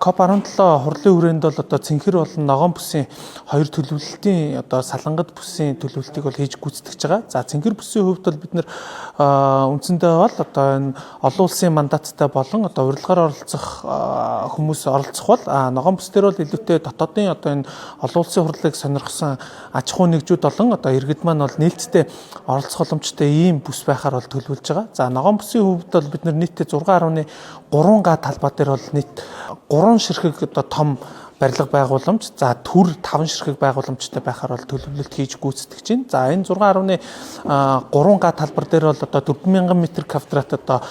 COP17 хурлын хүрээнд бол одоо цэнхэр болон ногоон бүсийн хоёр төлөвлөлтийн одоо салангад бүсийн төлөвлөлтийг бол хийж гүйцэтгэж байгаа. За цэнхэр бүсийн хувьд бол бид нэр үндсэндээ бол одоо энэ олон улсын мандаттай болон одоо урилгаар оролцох хүмүүс оролцох бол ногоон бүс дээр бол илүүтэй дотоодын одоо энэ олон улсын хурлыг сонирхсан аж ахуй нэгжүүд болон одоо иргэд маань бол нээлттэй оролцох боломжтой ийм бүс байхаар бол төлөвлөж байгаа. За ногоон бүсийн хувьд бол бид нар нийтдээ 6.3 га талбай дээр бол нийт 3 ширхэг одоо том барилга байгууламж, за төр 5 ширхэг байгууламжтай байхаар бол төлөвлөлт хийж гүйцэтгэж байна. За энэ 6.3 га талбар дээр бол одоо 4000 м2 одоо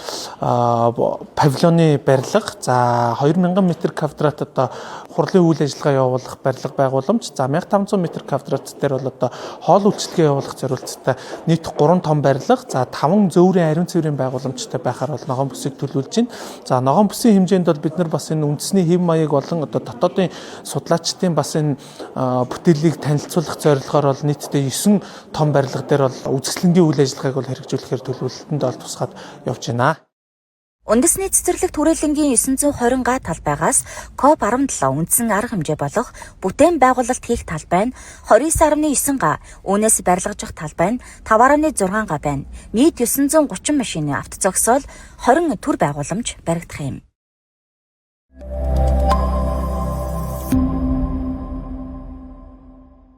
павильоны барилга, за 2000 м2 одоо хурлын үйл ажиллагаа явуулах барилга байгууламж, за 1500 м2 дээр бол одоо хоол үйлчилгээ явуулах зорилттой нийт 3 том барилга, за 5 зөөврийн ариун цэврийн байгууламжтай байхаар бол ногоон бүсийг төлөвлөж байна. За ногоон бүсийн хэмжээнд бол бид нар бас энэ үндэсний хэв маяг болон одоо дотоодын судлаачдын бас энэ бүтээлийг танилцуулах зорилгоор бол нийтдээ 9 том барилга дээр бол үзэсгэлэнгийн үйл ажиллагааг бол хэрэгжүүлэхээр төлөвлөлтөнд бол тусгаад явж байна. Үндэсний цэцэрлэгт хүрээлэнгийн 920 га талбайгаас COP17 үндсэн арга хэмжээ болох бүтээн байгуулалт хийх талбай нь 29.9 га, үүнээс барилгажих талбай нь 5.6 га байна. Нийт 930 машины автозогсоол 20 төр байгууламж баригдах юм.